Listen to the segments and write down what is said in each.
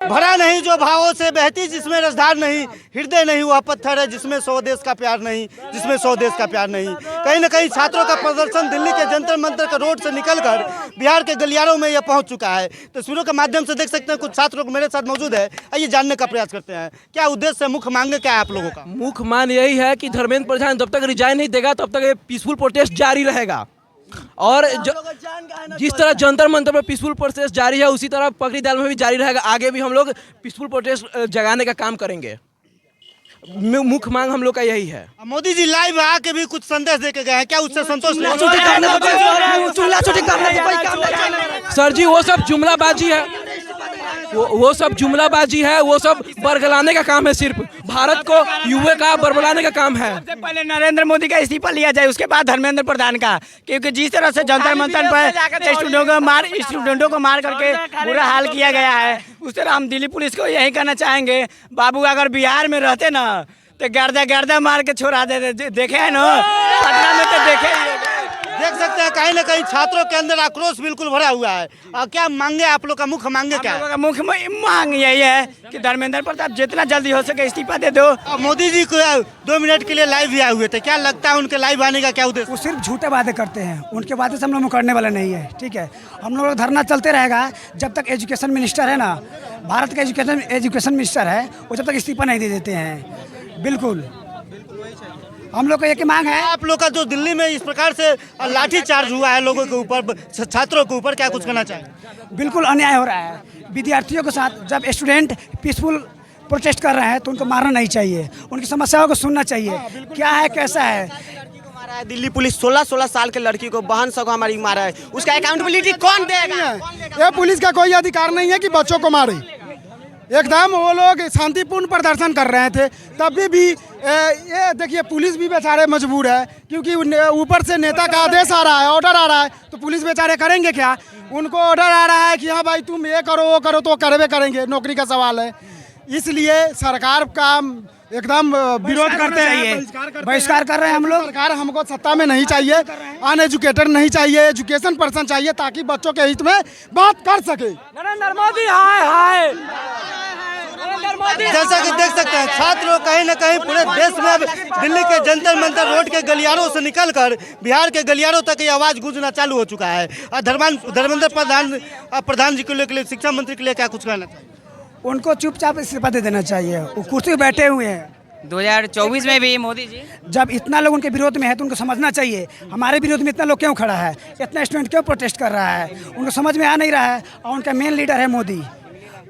भरा नहीं जो भावों से बहती जिसमें रसधार नहीं, हृदय नहीं वह पत्थर है जिसमें 100 देश का प्यार नहीं, जिसमें 100 देश का प्यार नहीं। कहीं न कहीं छात्रों का प्रदर्शन दिल्ली के जंतर मंतर के रोड से निकलकर बिहार के गलियारों में यह पहुंच चुका है। तस्वीरों के माध्यम से देख सकते हैं कुछ छात्रों को मेरे साथ मौजूद है। आइए जानने का प्रयास करते हैं क्या उद्देश्य है, मुख्य मांगे क्या है आप लोगों का? मुख्य मांग यही है कि धर्मेंद्र प्रधान जब तक रिजाइन नहीं देगा तब तक ये पीसफुल प्रोटेस्ट जारी रहेगा। और जिस तरह जंतर मंतर पर पीसफुल प्रोटेस्ट जारी है उसी तरह पकड़ी दाल में भी जारी रहेगा। आगे भी हम लोग पीसफुल प्रोटेस्ट जगाने का काम करेंगे। मुख्य मांग हम लोग का यही है। मोदी जी लाइव आके भी कुछ संदेश देके गए हैं, क्या उससे संतोष नहीं? सर जी वो सब जुमलाबाजी है, वो सब जुमलाबाजी है, वो सब बरगलाने का काम है। सिर्फ भारत को युवा का बरगलाने का काम है। सबसे पहले नरेंद्र मोदी का इस्तीफा लिया जाए, उसके बाद धर्मेंद्र प्रधान का, क्योंकि जिस तरह से जंतर मंतर पर स्टूडेंटों को मार करके बुरा हाल किया गया है, उस तरह हम दिल्ली पुलिस को यही कहना चाहेंगे, बाबू अगर बिहार में रहते ना तो गर्दा मार के छोड़ा देते। देखे है ना पटना में, तो देख सकते हैं कहीं न कहीं छात्रों के अंदर आक्रोश बिल्कुल भरा हुआ है। क्या मांगे आप लोग का, मुख्य मांगे क्या है? मुख्य मांग यही है कि धर्मेंद्र प्रताप जितना जल्दी हो सके इस्तीफा दे दो। मोदी जी को 2 मिनट के लिए लाइव भी आए हुए थे, क्या लगता है उनके लाइव आने का क्या उद्देश्य? वो सिर्फ झूठे वादे करते हैं, उनके वादे से हम लोग मुकरने वाले नहीं है। ठीक है, हम लोग धरना चलते रहेगा जब तक एजुकेशन मिनिस्टर है ना, भारत का एजुकेशन मिनिस्टर है, वो जब तक इस्तीफा नहीं दे देते हैं। बिल्कुल हम लोग का एक मांग है। आप लोग का जो दिल्ली में इस प्रकार से लाठी चार्ज हुआ है लोगों के ऊपर, छात्रों के ऊपर, क्या कुछ कहना चाहेंगे? बिल्कुल अन्याय हो रहा है विद्यार्थियों के साथ। जब स्टूडेंट पीसफुल प्रोटेस्ट कर रहे हैं तो उनको मारना नहीं चाहिए, उनकी समस्याओं को सुनना चाहिए। क्या है कैसा है, मारा है दिल्ली पुलिस 16 साल के लड़की को, बहन सगो हमारी मारा है, उसका अकाउंटेबिलिटी कौन देगा? ये पुलिस का कोई अधिकार नहीं है कि बच्चों को मारे। एकदम वो लोग शांतिपूर्ण प्रदर्शन कर रहे थे, तब भी ये देखिए पुलिस भी बेचारे मजबूर है, क्योंकि ऊपर से नेता का आदेश आ रहा है, ऑर्डर आ रहा है, तो पुलिस बेचारे करेंगे क्या? उनको ऑर्डर आ रहा है कि हाँ भाई तुम ये करो वो करो, तो करवे करेंगे, नौकरी का सवाल है। इसलिए सरकार का एकदम विरोध करते हैं, बहिष्कार कर रहे हैं हम लोग। सरकार हमको सत्ता में नहीं चाहिए, अनएजुकेटेड नहीं चाहिए, एजुकेशन पर्सन चाहिए ताकि बच्चों के हित में बात कर सके। नरेंद्र मोदी हाय हाय। जैसा कि देख सकते हैं छात्र कहीं न कहीं पूरे देश में अब दिल्ली के जंतर मंतर रोड के गलियारों से निकलकर बिहार के गलियारों तक ये आवाज गूंजना चालू हो चुका है। धर्मेंद्र प्रधान जी के लिए, शिक्षा मंत्री के लिए क्या कुछ कहना चाहिए? उनको चुपचाप इस्तीफा दे देना चाहिए, वो कुर्सी पे बैठे हुए हैं। 2024 में भी मोदी जी जब इतना लोग उनके विरोध में है तो उनको समझना चाहिए हमारे विरोध में इतना लोग क्यों खड़ा है, इतना स्टूडेंट क्यों प्रोटेस्ट कर रहा है, उनको समझ में आ नहीं रहा है। और उनका मेन लीडर है मोदी,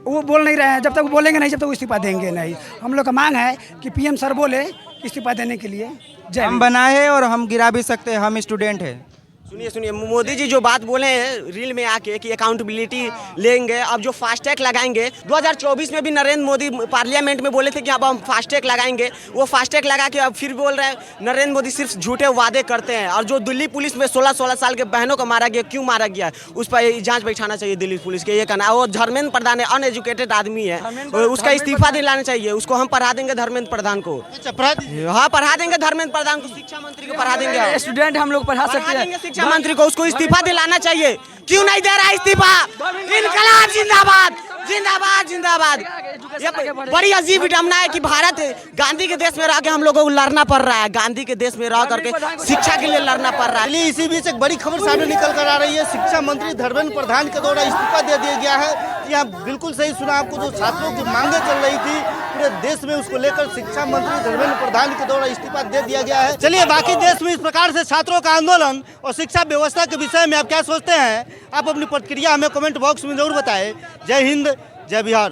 वो बोल नहीं रहे हैं। जब तक वो बोलेंगे नहीं, जब तक वो इस्तीफा देंगे नहीं। हम लोग का मांग है कि पीएम सर बोले इस्तीफा देने के लिए। हम बनाए और हम गिरा भी सकते हैं, हम स्टूडेंट हैं। सुनिए, मोदी जी जो बात बोले हैं रील में आके कि अकाउंटेबिलिटी लेंगे, अब जो फास्टैग लगाएंगे, 2024 में भी नरेंद्र मोदी पार्लियामेंट में बोले थे कि अब हम फास्टैग लगाएंगे। वो फास्टैग लगा के अब फिर बोल रहे हैं नरेंद्र मोदी सिर्फ झूठे वादे करते हैं। और जो दिल्ली पुलिस में 16 साल के बहनों को मारा गया, क्यों मारा गया, उस पर जांच बैठाना चाहिए दिल्ली पुलिस के, ये कहना है। और धर्मेंद्र प्रधान अनएजुकेटेड आदमी है, उसका इस्तीफा दिलाना चाहिए। उसको हम पढ़ा देंगे धर्मेंद्र प्रधान को। हाँ पढ़ा देंगे धर्मेंद्र प्रधान को, शिक्षा मंत्री को पढ़ा देंगे। स्टूडेंट हम लोग पढ़ा सकते हैं। शिक्षा मंत्री को उसको इस्तीफा दिलाना चाहिए। क्यों नहीं दे रहा इस्तीफा? इनकलाब जिंदाबाद जिंदाबाद जिंदाबाद। ये बड़ी अजीब विडम्बना है कि भारत गांधी के देश में रह के हम लोगों को लड़ना पड़ रहा है, गांधी के देश में रह करके शिक्षा के लिए लड़ना पड़ रहा है। इसी बीच एक बड़ी खबर सामने निकल कर आ रही है, शिक्षा मंत्री धर्मेंद्र प्रधान के द्वारा इस्तीफा दे दिया गया है। यहाँ बिल्कुल सही सुना आपको, जो छात्रों की मांगे चल रही थी पूरे देश में, उसको लेकर शिक्षा मंत्री धर्मेंद्र प्रधान के द्वारा इस्तीफा दे दिया गया है। चलिए बाकी देश में इस प्रकार से छात्रों का आंदोलन और शिक्षा व्यवस्था के विषय में आप क्या सोचते हैं? आप अपनी प्रतिक्रिया हमें कमेंट बॉक्स में जरूर बताएं। जय हिंद, जय बिहार।